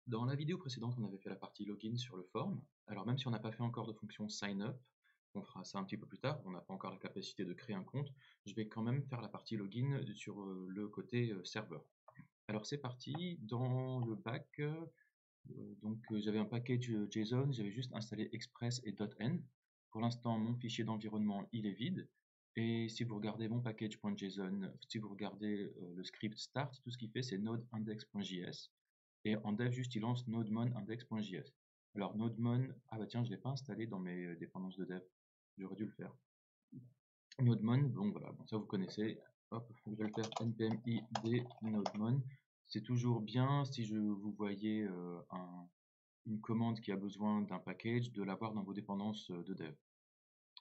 Dans la vidéo précédente, on avait fait la partie login sur le form. Alors même si on n'a pas fait encore de fonction sign up, on fera ça un petit peu plus tard, on n'a pas encore la capacité de créer un compte, je vais quand même faire la partie login sur le côté serveur. Alors c'est parti, dans le back, j'avais un package JSON, j'avais juste installé express et .n. Pour l'instant, mon fichier d'environnement, il est vide. Et si vous regardez mon package.json, si vous regardez le script start, tout ce qu'il fait, c'est node-index.js. Et en dev, juste, il lance nodemon-index.js. Alors, nodemon, ah bah tiens, je ne l'ai pas installé dans mes dépendances de dev. J'aurais dû le faire. Nodemon, donc voilà, bon, ça vous connaissez. Hop, je vais le faire npm id nodemon. C'est toujours bien si vous voyez une commande qui a besoin d'un package, de l'avoir dans vos dépendances de dev.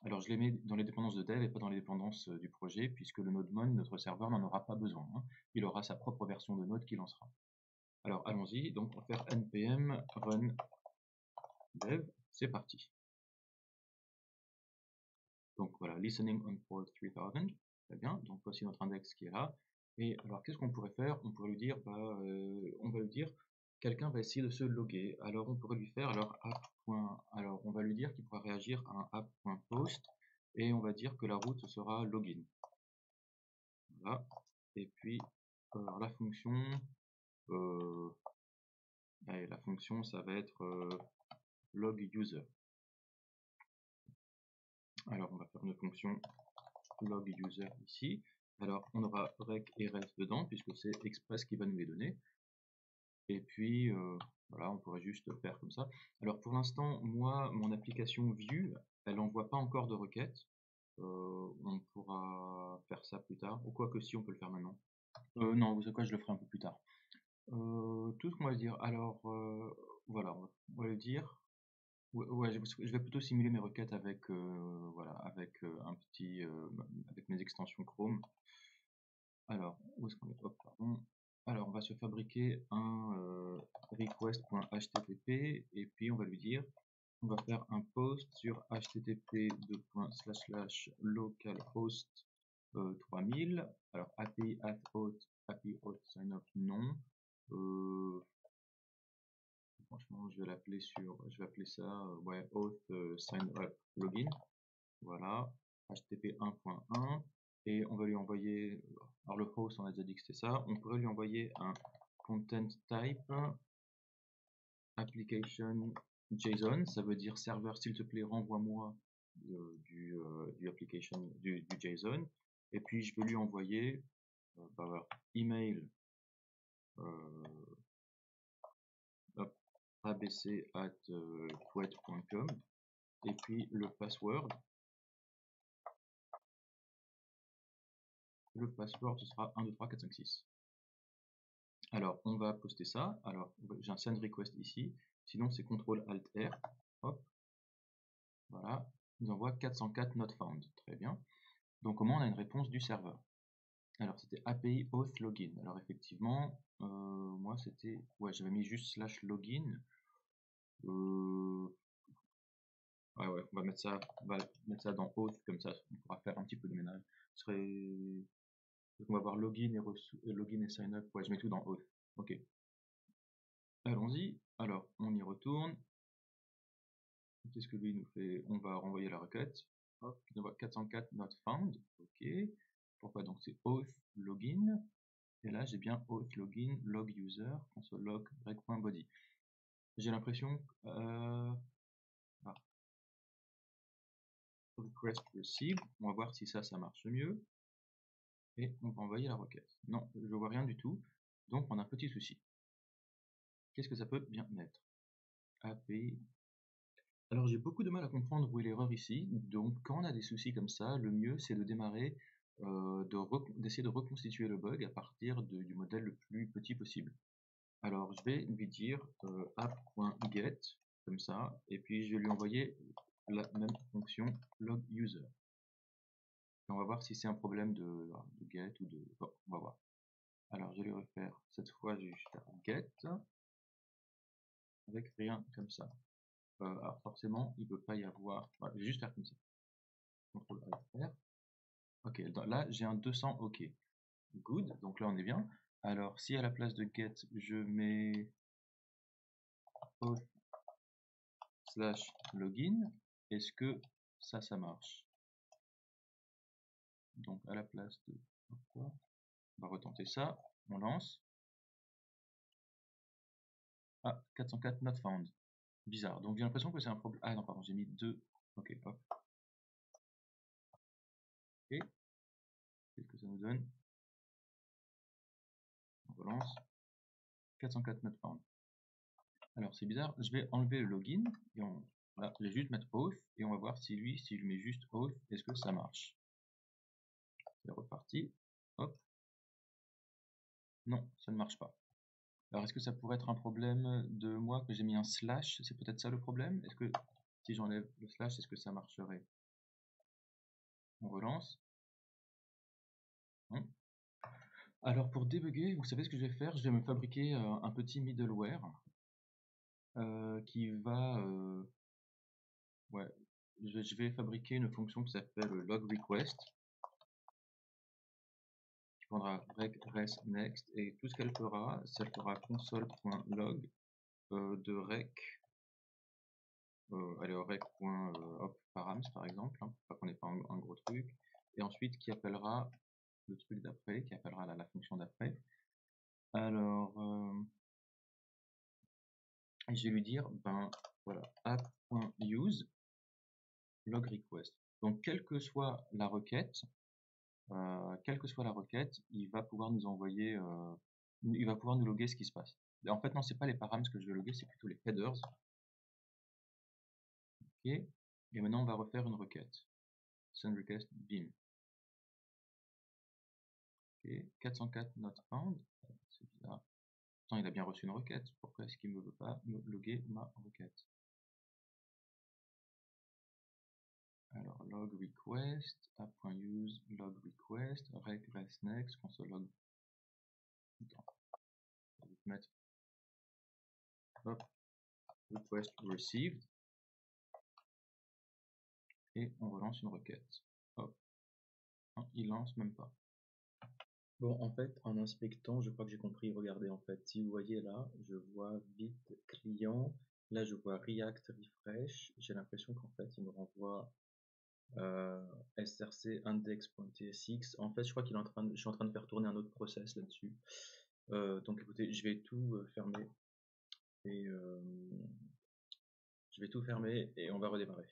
Alors je les mets dans les dépendances de dev et pas dans les dépendances du projet, puisque le nodemon, notre serveur, n'en aura pas besoin, hein. Il aura sa propre version de node qui lancera. Alors allons-y, donc on va faire npm run dev, c'est parti. Donc voilà, listening on port 3000, très bien, donc voici notre index qui est là. Et alors qu'est-ce qu'on pourrait faire? On pourrait lui dire, on va lui dire, quelqu'un va essayer de se loguer. Alors on pourrait lui faire, alors on va lui dire qu'il pourra réagir à un app.post et on va dire que la route sera login. Voilà. Et puis alors la fonction, ça va être log user. Alors on va faire une fonction log user ici. Alors on aura rec et ref dedans puisque c'est Express qui va nous les donner. Et puis voilà, on pourrait juste faire comme ça. Alors pour l'instant, moi, mon application Vue, elle n'envoie pas encore de requête. On pourra faire ça plus tard. Ou quoi que si, on peut le faire maintenant. Non, vous savez quoi, je le ferai un peu plus tard. Tout ce qu'on va dire. Alors voilà, on va le dire. Ouais, je vais plutôt simuler mes requêtes avec, voilà, avec avec mes extensions Chrome. Alors, où est-ce qu'on est? Hop, pardon. Alors, on va se fabriquer un request.http et puis on va lui dire, on va faire un post sur http://localhost 3000. Alors, API auth sign up non. Franchement, je vais appeler ça ouais, auth sign up login. Voilà, http 1.1 et on va lui envoyer, alors le host on a déjà dit que c'était ça, on pourrait lui envoyer un content type application JSON, ça veut dire serveur s'il te plaît renvoie-moi du JSON et puis je vais lui envoyer email abc@quet.com et puis le password. Le password ce sera 1, 2, 3, 4, 5, 6. Alors on va poster ça. Alors j'ai un send request ici. Sinon c'est CTRL ALT R. Hop. Voilà. Il nous envoie 404 not found. Très bien. Donc au moins on a une réponse du serveur. Alors c'était API auth login. Alors effectivement, moi c'était, ouais, j'avais mis juste /login. Ouais, on va mettre ça dans auth comme ça, on pourra faire un petit peu de ménage. Donc on va voir login et sign up. Ouais, je mets tout dans auth. Ok. Allons-y. Alors on y retourne. Qu'est-ce que lui nous fait? On va renvoyer la requête. Hop, il nous voit 404 not found. Ok. Pourquoi donc c'est auth login? Et là j'ai bien auth login log user console log break.body. J'ai l'impression request received. On va voir si ça marche mieux. Et on va envoyer la requête. Non, je vois rien du tout. Donc on a un petit souci. Qu'est-ce que ça peut bien être? API. Alors j'ai beaucoup de mal à comprendre où est l'erreur ici, donc quand on a des soucis comme ça, le mieux c'est de démarrer, d'essayer de reconstituer le bug à partir du modèle le plus petit possible. Alors je vais lui dire app.get, comme ça, et puis je vais lui envoyer la même fonction log user. Et on va voir si c'est un problème de get ou de... Bon, on va voir. Alors je vais lui refaire, cette fois je vais faire get, avec rien comme ça. Alors forcément, il ne peut pas y avoir... Voilà, je vais juste faire comme ça. CTRL ALT R. Ok, là j'ai un 200 OK. Good, donc là on est bien. Alors si à la place de get je mets auth/login, est-ce que ça marche? Donc à la place de on va retenter ça, on lance. Ah, 404 not found. Bizarre. Donc j'ai l'impression que c'est un problème. Ah non, pardon, j'ai mis 2. Ok, hop. Et qu'est-ce que ça nous donne? On relance. 404 not found. Alors c'est bizarre, je vais enlever le login et là, je vais juste mettre auth et on va voir si lui, si je mets juste auth, est-ce que ça marche? C'est reparti. Hop. Non, ça ne marche pas. Alors est-ce que ça pourrait être un problème de moi que j'ai mis un slash? C'est peut-être ça le problème? Est-ce que si j'enlève le slash, est-ce que ça marcherait? On relance. Non. Alors pour débugger, vous savez ce que je vais faire? Je vais me fabriquer un petit middleware qui va... ouais, je vais fabriquer une fonction qui s'appelle logRequest qui prendra rec next et tout ce qu'elle fera, c'est qu'elle fera console.log de rec, allez, rec.params par exemple, hein, pour pas qu'on ait pas un gros truc, et ensuite qui appellera le truc d'après, qui appellera la fonction d'après. Alors, je vais lui dire, ben voilà, app.use logRequest. Donc, quelle que soit la requête, il va pouvoir nous envoyer, il va pouvoir nous loguer ce qui se passe. Et en fait, non, c'est pas les params que je vais loguer, c'est plutôt les headers. Ok. Et maintenant, on va refaire une requête. Send request bin. Ok. 404 not found. C'est bizarre. Pourtant, il a bien reçu une requête. Pourquoi est-ce qu'il ne veut pas me loguer ma requête? Alors, log request, app.use, log request, rec rest next, console log. Attends. On va mettre hop, request received. Et on relance une requête. Hop. Non, il lance même pas. Bon, en fait, en inspectant, je crois que j'ai compris. Regardez, en fait, si vous voyez là, je vois vite client. Là, je vois React refresh. J'ai l'impression qu'en fait, il me renvoie src index.tsx. En fait, je crois qu'il est en train je suis en train de faire tourner un autre process là-dessus. Donc, écoutez, je vais tout fermer et je vais tout fermer et on va redémarrer.